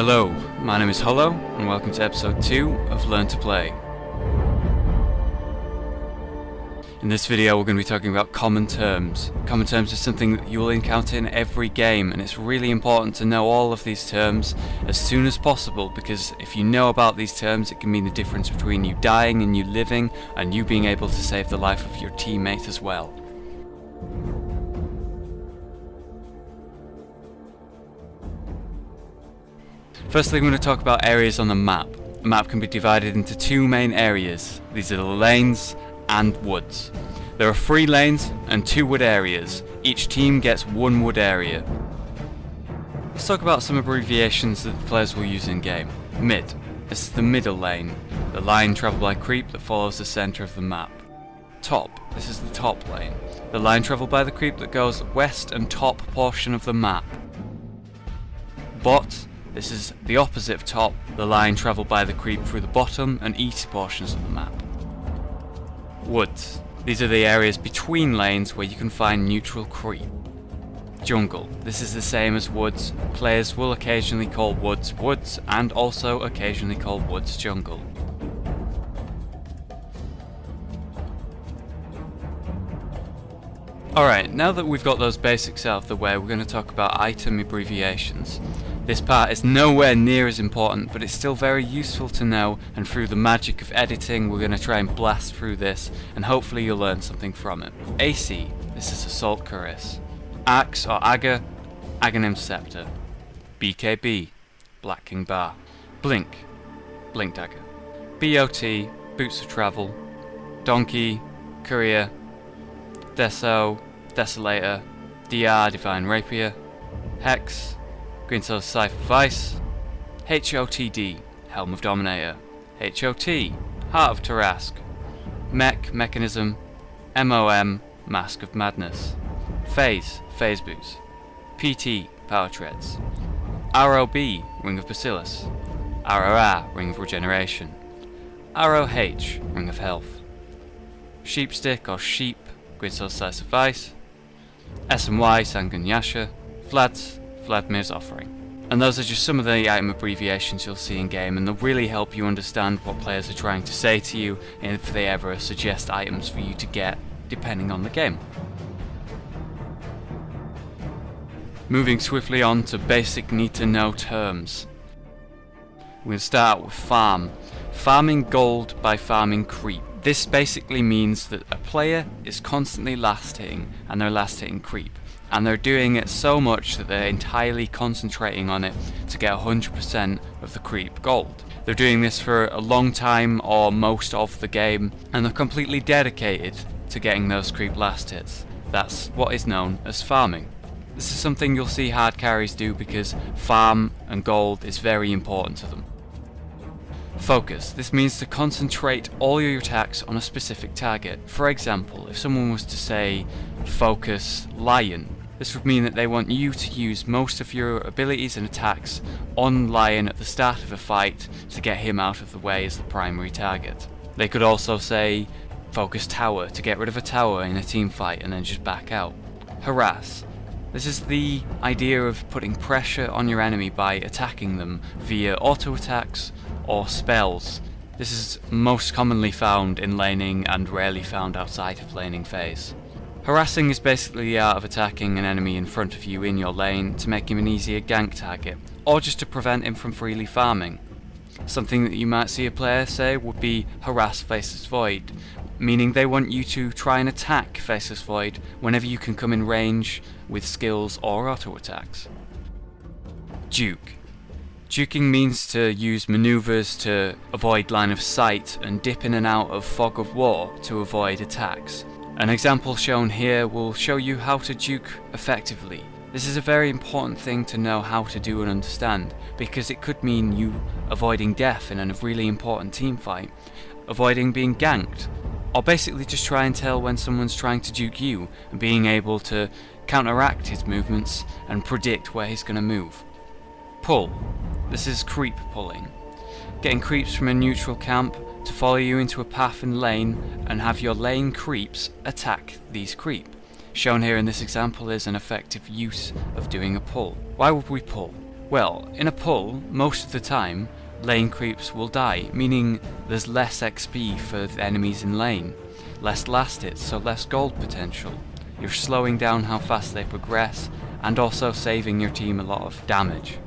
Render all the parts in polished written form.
Hello, my name is Hollow, and welcome to episode 2 of Learn to Play. In this video we're going to be talking about common terms. Common terms is something that you will encounter in every game, and it's really important to know all of these terms as soon as possible, because if you know about these terms it can mean the difference between you dying and you living, and you being able to save the life of your teammate as well. Firstly, I'm going to talk about areas on the map. The map can be divided into two main areas. These are the lanes and woods. There are 3 lanes and 2 wood areas. Each team gets 1 wood area. Let's talk about some abbreviations that the players will use in game. Mid. This is the middle lane, the line travelled by creep that follows the centre of the map. Top. This is the top lane, the line travelled by the creep that goes west and top portion of the map. Bot. This is the opposite of top, the line travelled by the creep through the bottom and east portions of the map. Woods. These are the areas between lanes where you can find neutral creep. Jungle. This is the same as woods. Players will occasionally call woods woods and also occasionally call woods jungle. Alright, now that we've got those basics out of the way, we're going to talk about item abbreviations. This part is nowhere near as important, but it's still very useful to know, and through the magic of editing we're going to try and blast through this, and hopefully you'll learn something from it. AC, this is Assault Cuirass. Axe or Aga, Aghanim Scepter. BKB, Black King Bar. Blink, Blink Dagger. BOT, Boots of Travel. Donkey, Courier. Deso, Desolator. DR, Divine Rapier. Hex, Greensill Scythe of Vice. HOTD, Helm of Dominator. HOT, Heart of Tarrasque. Mech, Mechanism. MOM, Mask of Madness. Phase, Phase Boots. PT, Power Treads. ROB, Ring of Bacillus. ROR, Ring of Regeneration. ROH, Ring of Health. Sheepstick or Sheep, Greensill Slice of Vice. SMY, Sangun Yasha. Vlad's, Vladimir's Offering. And those are just some of the item abbreviations you'll see in game, and they'll really help you understand what players are trying to say to you, and if they ever suggest items for you to get, depending on the game. Moving swiftly on to basic need to know terms. We're going to start with farm. Farming gold by farming creep. This basically means that a player is constantly last hitting, and they're last hitting creep. And they're doing it so much that they're entirely concentrating on it to get 100% of the creep gold. They're doing this for a long time or most of the game, and they're completely dedicated to getting those creep last hits. That's what is known as farming. This is something you'll see hard carries do because farm and gold is very important to them. Focus. This means to concentrate all your attacks on a specific target. For example, if someone was to say focus Lion, this would mean that they want you to use most of your abilities and attacks on Lion at the start of a fight to get him out of the way as the primary target. They could also say focus Tower to get rid of a tower in a team fight and then just back out. Harass. This is the idea of putting pressure on your enemy by attacking them via auto attacks or spells. This is most commonly found in laning and rarely found outside of laning phase. Harassing is basically the art of attacking an enemy in front of you in your lane to make him an easier gank target, or just to prevent him from freely farming. Something that you might see a player say would be harass Faceless Void, meaning they want you to try and attack Faceless Void whenever you can come in range with skills or auto attacks. Juke. Juking means to use maneuvers to avoid line of sight and dip in and out of fog of war to avoid attacks. An example shown here will show you how to juke effectively. This is a very important thing to know how to do and understand, because it could mean you avoiding death in a really important team fight, avoiding being ganked, or basically just try and tell when someone's trying to juke you and being able to counteract his movements and predict where he's going to move. Pull. This is creep pulling. Getting creeps from a neutral camp to follow you into a path and lane and have your lane creeps attack these creep. Shown here in this example is an effective use of doing a pull. Why would we pull? Well, in a pull, most of the time, lane creeps will die, meaning there's less XP for the enemies in lane, less last hits, so less gold potential. You're slowing down how fast they progress, and also saving your team a lot of damage.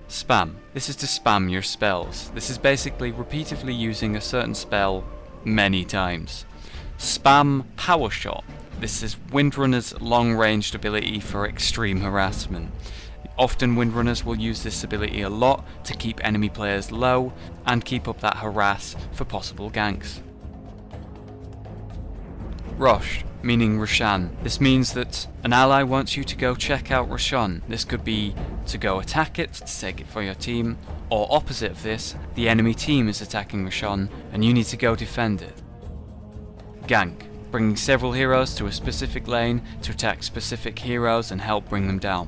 Spam. This is to spam your spells. This is basically repeatedly using a certain spell many times. Spam Power Shot. This is Windrunner's long-ranged ability for extreme harassment. Often Windrunners will use this ability a lot to keep enemy players low and keep up that harass for possible ganks. Rosh, meaning Roshan. This means that an ally wants you to go check out Roshan. This could be to go attack it, to take it for your team, or opposite of this, the enemy team is attacking Roshan and you need to go defend it. Gank, bringing several heroes to a specific lane to attack specific heroes and help bring them down.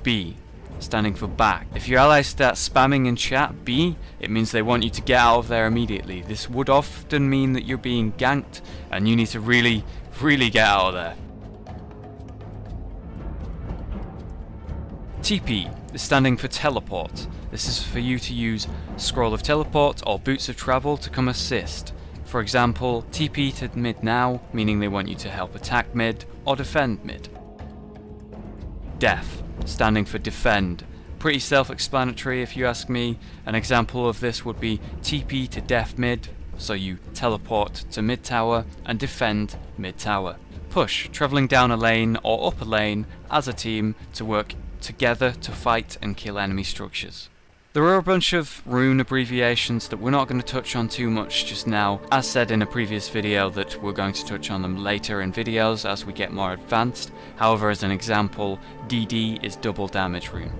B, standing for back. If your allies start spamming in chat B, it means they want you to get out of there immediately. This would often mean that you're being ganked and you need to really get out of there. TP is standing for teleport. This is for you to use Scroll of Teleport or Boots of Travel to come assist. For example, TP to mid now, meaning they want you to help attack mid or defend mid. Def, standing for defend. Pretty self-explanatory if you ask me. An example of this would be TP to def mid, so you teleport to mid tower and defend mid tower. Push, travelling down a lane or up a lane as a team to work together to fight and kill enemy structures. There are a bunch of rune abbreviations that we're not going to touch on too much just now, as said in a previous video that we're going to touch on them later in videos as we get more advanced. However, as an example, DD is double damage rune.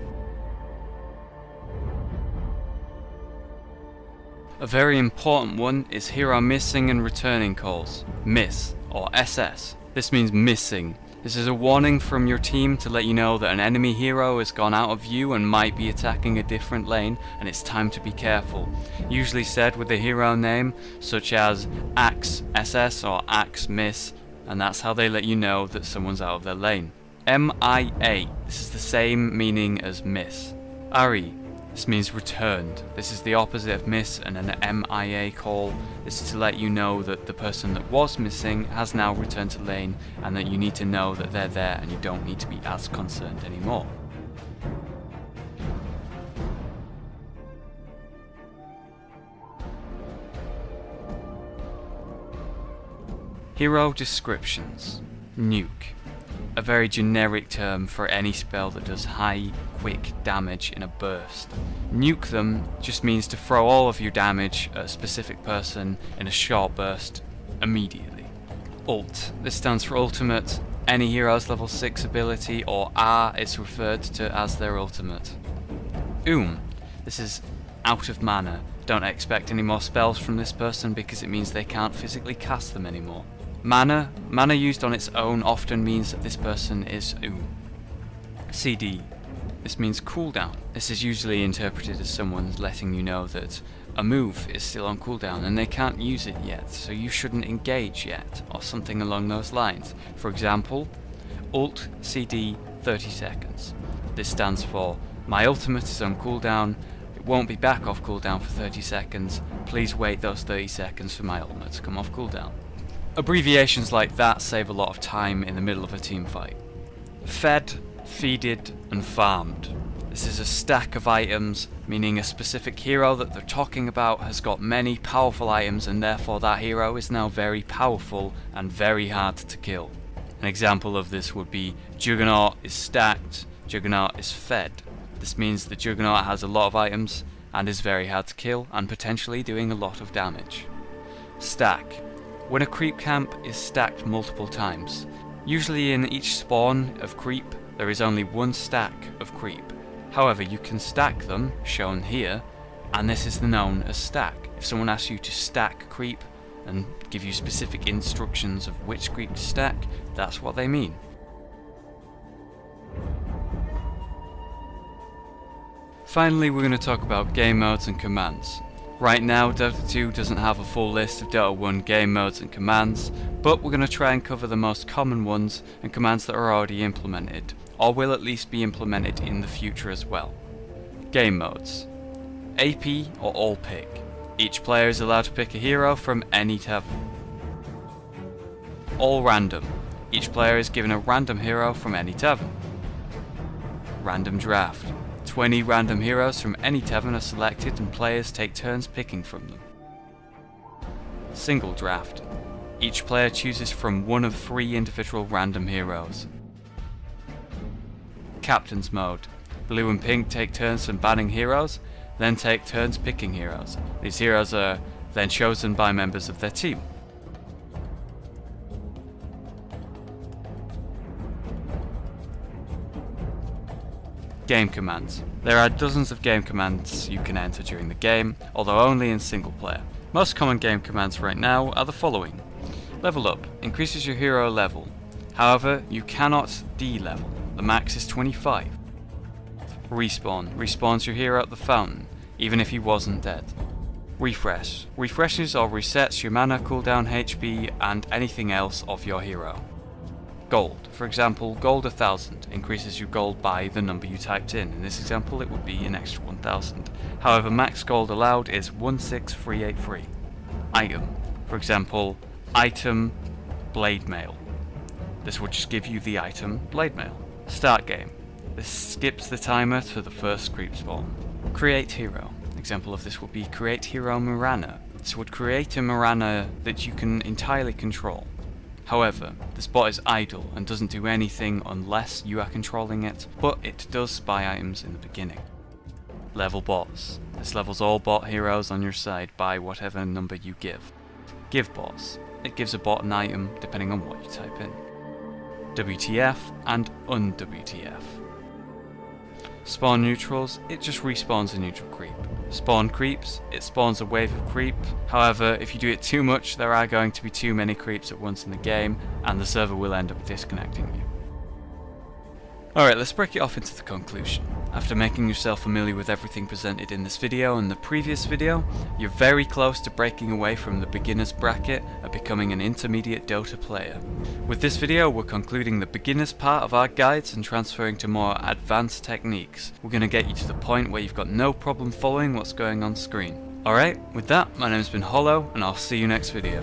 A very important one is hero missing and returning calls. Miss, or SS. This means missing. This is a warning from your team to let you know that an enemy hero has gone out of view and might be attacking a different lane, and it's time to be careful. Usually said with a hero name, such as Axe SS or Axe Miss, and that's how they let you know that someone's out of their lane. MIA. This is the same meaning as miss. RE. This means returned. This is the opposite of miss and an MIA call. This is to let you know that the person that was missing has now returned to lane and that you need to know that they're there and you don't need to be as concerned anymore. Hero descriptions. Nuke. A very generic term for any spell that does high, quick damage in a burst. Nuke them just means to throw all of your damage at a specific person in a short burst immediately. Ult. This stands for ultimate. Any hero's level 6 ability, or R is referred to as their ultimate. This is out of mana. Don't expect any more spells from this person because it means they can't physically cast them anymore. Mana used on its own often means that this person is CD. This means cooldown. This is usually interpreted as someone letting you know that a move is still on cooldown and they can't use it yet, so you shouldn't engage yet, or something along those lines. For example, ult CD 30 seconds. This stands for my ultimate is on cooldown, it won't be back off cooldown for 30 seconds, please wait those 30 seconds for my ultimate to come off cooldown. Abbreviations like that save a lot of time in the middle of a team fight. Fed, feeded, and farmed. This is a stack of items, meaning a specific hero that they're talking about has got many powerful items and therefore that hero is now very powerful and very hard to kill. An example of this would be Juggernaut is stacked, Juggernaut is fed. This means that Juggernaut has a lot of items and is very hard to kill and potentially doing a lot of damage. Stack. When a creep camp is stacked multiple times. Usually in each spawn of creep there is only one stack of creep. However, you can stack them, shown here, and this is known as stack. If someone asks you to stack creep and give you specific instructions of which creep to stack, that's what they mean. Finally, we're going to talk about game modes and commands. Right now, Dota 2 doesn't have a full list of Dota 1 game modes and commands, but we're going to try and cover the most common ones and commands that are already implemented, or will at least be implemented in the future as well. Game modes. AP or all pick. Each player is allowed to pick a hero from any tavern. All random. Each player is given a random hero from any tavern. Random draft. 20 random heroes from any tavern are selected and players take turns picking from them. Single draft. Each player chooses from one of 3 individual random heroes. Captain's mode. Blue and pink take turns from banning heroes, then take turns picking heroes. These heroes are then chosen by members of their team. Game commands. There are dozens of game commands you can enter during the game, although only in single player. Most common game commands right now are the following. Level up increases your hero level. However, you cannot D-level. The max is 25. Respawn respawns your hero at the fountain, even if he wasn't dead. Refresh refreshes or resets your mana, cooldown, HP, and anything else of your hero. Gold, for example, gold 1000 increases your gold by the number you typed in. In this example, it would be an extra 1000. However, max gold allowed is 16383. Item, for example, item blade mail. This would just give you the item blade mail. Start game. This skips the timer to the first creep spawn. Create hero. Example of this would be create hero Mirana. This would create a Mirana that you can entirely control. However, this bot is idle and doesn't do anything unless you are controlling it, but it does spy items in the beginning. Level bots. This levels all bot heroes on your side by whatever number you give. Give bots. It gives a bot an item depending on what you type in. WTF and un-WTF. Spawn neutrals, it just respawns a neutral creep. Spawn creeps, it spawns a wave of creep. However, if you do it too much, there are going to be too many creeps at once in the game, and the server will end up disconnecting you. Alright, let's break it off into the conclusion. After making yourself familiar with everything presented in this video and the previous video, you're very close to breaking away from the beginner's bracket and becoming an intermediate Dota player. With this video, we're concluding the beginner's part of our guides and transferring to more advanced techniques. We're going to get you to the point where you've got no problem following what's going on screen. Alright, with that, my name's been Hollow, and I'll see you next video.